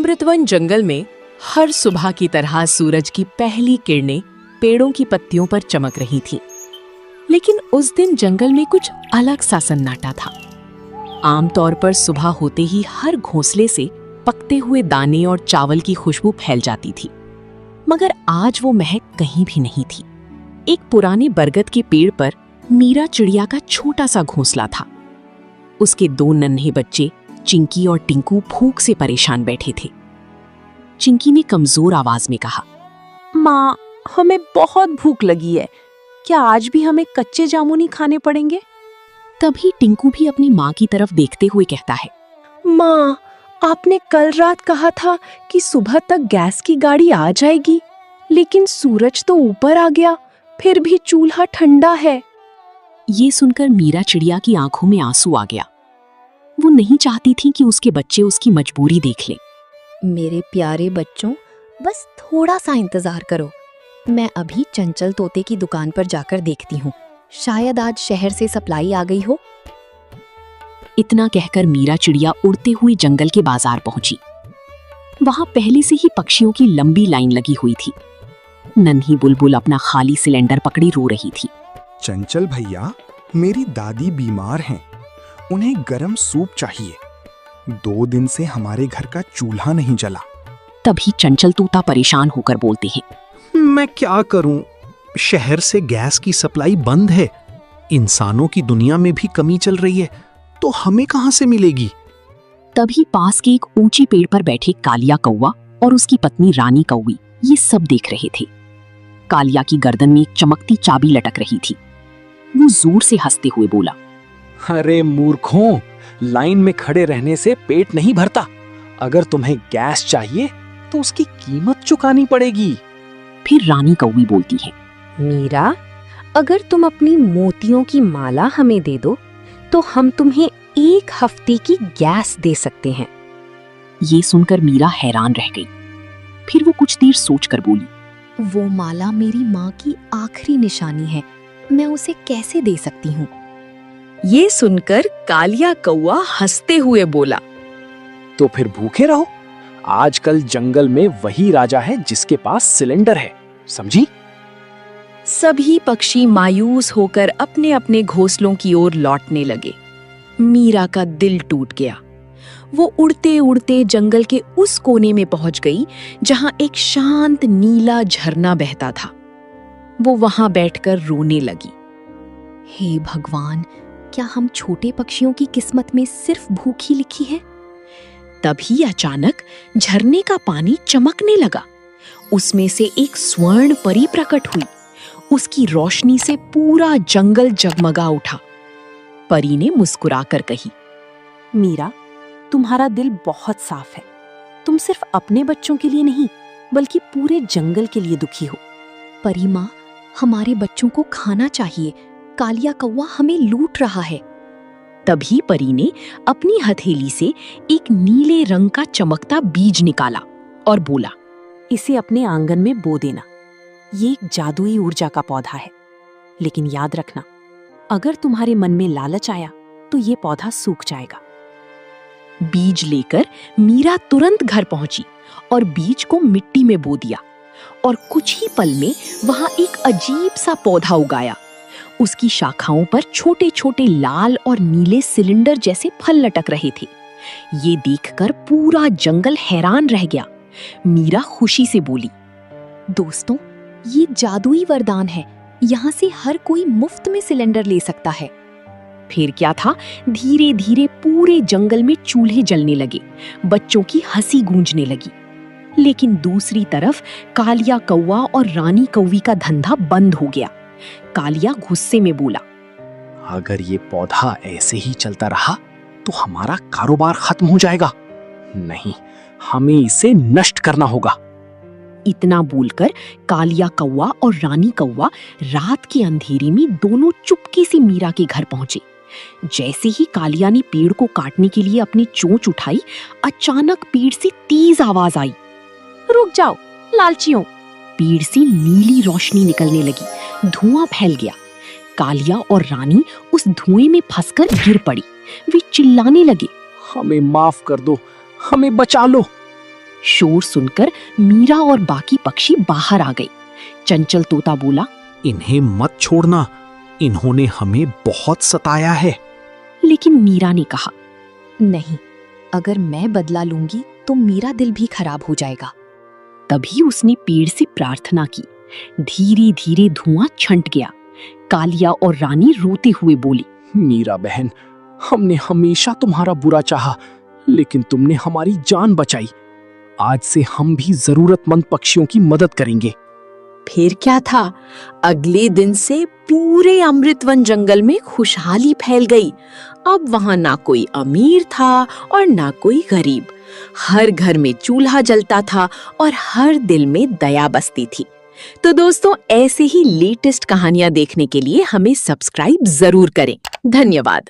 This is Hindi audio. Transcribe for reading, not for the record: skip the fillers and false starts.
अमृतवन जंगल में हर सुबह की तरह सूरज की पहली किरणें पेड़ों की पत्तियों पर चमक रही थीं। लेकिन उस दिन जंगल में कुछ अलग सा सन्नाटा था। आमतौर पर सुबह होते ही हर घोंसले से पकते हुए दाने और चावल की खुशबू फैल जाती थी, मगर आज वो महक कहीं भी नहीं थी। एक पुराने बरगद के पेड़ पर मीरा चिड़िया का छोटा सा घोंसला था। उसके दो नन्हे बच्चे चिंकी और टिंकू भूख से परेशान बैठे थे। चिंकी ने कमजोर आवाज में कहा, माँ, हमें बहुत भूख लगी है। क्या आज भी हमें कच्चे जामुन ही खाने पड़ेंगे? तभी टिंकू भी अपनी माँ की तरफ देखते हुए कहता है, माँ, आपने कल रात कहा था कि सुबह तक गैस की गाड़ी आ जाएगी, लेकिन सूरज तो ऊपर आ गया, फिर भी चूल्हा ठंडा है। ये सुनकर मीरा चिड़िया की आंखों में आंसू आ गया। वो नहीं चाहती थी कि उसके बच्चे उसकी मजबूरी देख लें। मेरे प्यारे बच्चों, बस थोड़ा सा इंतजार करो। मैं अभी चंचल तोते की दुकान पर जाकर देखती हूँ। शायद आज शहर से सप्लाई आ गई हो। इतना कहकर मीरा चिड़िया उड़ते हुए जंगल के बाजार पहुंची। वहां पहले से ही पक्षियों की लंबी लाइन लगी हुई थी। नन्ही बुलबुल अपना खाली सिलेंडर पकड़ी रो रही थी। चंचल भैया, मेरी दादी बीमार हैं। उन्हें गरम सूप चाहिए। 2 दिन से हमारे घर का चूल्हा नहीं जला। तभी चंचल तोता परेशान होकर बोलते हैं, मैं क्या करूं? शहर से गैस की सप्लाई बंद है। इंसानों की दुनिया में भी कमी चल रही है, तो हमें कहां से मिलेगी? तभी पास के एक ऊंची पेड़ पर बैठे कालिया कौवा और उसकी पत्नी रानी कौवी ये सब देख रहे थे। कालिया की गर्दन में एक चमकती चाबी लटक रही थी। वो जोर से हंसते हुए बोला, अरे मूर्खों, लाइन में खड़े रहने से पेट नहीं भरता। अगर तुम्हें गैस चाहिए तो उसकी कीमत चुकानी पड़ेगी। फिर रानी कौवी बोलती है, मीरा, अगर तुम अपनी मोतियों की माला हमें दे दो तो हम तुम्हें 1 हफ्ते की गैस दे सकते हैं। ये सुनकर मीरा हैरान रह गई। फिर वो कुछ देर सोचकर बोली, वो माला मेरी माँ की आखिरी निशानी है। मैं उसे कैसे दे सकती हूँ? ये सुनकर कालिया कौवा हंसते हुए बोला, तो फिर भूखे रहो। आजकल जंगल में वही राजा है जिसके पास सिलेंडर है, समझी? सभी पक्षी मायूस होकर अपने अपने घोंसलों की ओर लौटने लगे। मीरा का दिल टूट गया। वो उड़ते उड़ते जंगल के उस कोने में पहुंच गई जहां एक शांत नीला झरना बहता था। वो वहां बैठकर रोने लगी। हे भगवान, क्या हम छोटे पक्षियों की किस्मत में सिर्फ भूख ही लिखी है? तभी अचानक झरने का पानी चमकने लगा। उसमें से एक स्वर्ण परी प्रकट हुई। उसकी रोशनी से पूरा जंगल जगमगा उठा। परी ने मुस्कुराकर कही, मीरा, तुम्हारा दिल बहुत साफ है। तुम सिर्फ अपने बच्चों के लिए नहीं, बल्कि पूरे जंगल के लिए दुखी हो। परी माँ, हमारे बच्चों को खाना चाहिए। कालिया कौवा हमें लूट रहा है। तभी परी ने अपनी हथेली से एक नीले रंग का चमकता बीज निकाला और बोला, इसे अपने आंगन में बो देना। ये एक जादुई ऊर्जा का पौधा है। लेकिन याद रखना, अगर तुम्हारे मन में लालच आया तो ये पौधा सूख जाएगा। बीज लेकर मीरा तुरंत घर पहुंची और बीज को मिट्टी में बो दिया और कुछ ही पल में वहां एक अजीब सा पौधा उगाया। उसकी शाखाओं पर छोटे छोटे लाल और नीले सिलेंडर जैसे फल लटक रहे थे। ये देखकर पूरा जंगल हैरान रह गया। मीरा खुशी से बोली, दोस्तों, ये जादुई वरदान है। यहाँ से हर कोई मुफ्त में सिलेंडर ले सकता है। फिर क्या था, धीरे धीरे पूरे जंगल में चूल्हे जलने लगे। बच्चों की हंसी गूंजने लगी। लेकिन दूसरी तरफ कालिया कौवा और रानी कौवी का धंधा बंद हो गया। कालिया गुस्से में बोला, अगर ये पौधा ऐसे ही चलता रहा तो हमारा कारोबार खत्म हो जाएगा। नहीं, हमें इसे नष्ट करना होगा। इतना बोलकर कालिया कौवा और रानी कौवा रात के अंधेरे में दोनों चुपके से मीरा के घर पहुंचे। जैसे ही कालिया ने पेड़ को काटने के लिए अपनी चोंच उठाई, अचानक पेड़ से तेज आवाज आई, रुक जाओ लालचियों। पेड़ से नीली रोशनी निकलने लगी। धुआं फैल गया। कालिया और रानी उस धुएं में फंसकर गिर पड़ी। वे चिल्लाने लगे, हमें माफ कर दो, हमें बचा लो। शोर सुनकर मीरा और बाकी पक्षी बाहर आ गई। चंचल तोता बोला, इन्हें मत छोड़ना, इन्होंने हमें बहुत सताया है। लेकिन मीरा ने कहा, नहीं, अगर मैं बदला लूंगी तो मेरा दिल भी खराब हो जाएगा। तभी उसने पेड़ से प्रार्थना की। धीरे धीरे धुआं छंट गया। कालिया और रानी रोते हुए बोली, मीरा बहन, हमने हमेशा तुम्हारा बुरा चाहा, लेकिन तुमने हमारी जान बचाई। आज से हम भी जरूरतमंद पक्षियों की मदद करेंगे। फिर क्या था, अगले दिन से पूरे अमृतवन जंगल में खुशहाली फैल गई। अब वहां ना कोई अमीर था और ना कोई गरीब। हर घर में चूल्हा जलता था और हर दिल में दया बसती थी। तो दोस्तों, ऐसे ही लेटेस्ट कहानियां देखने के लिए हमें सब्सक्राइब जरूर करें। धन्यवाद।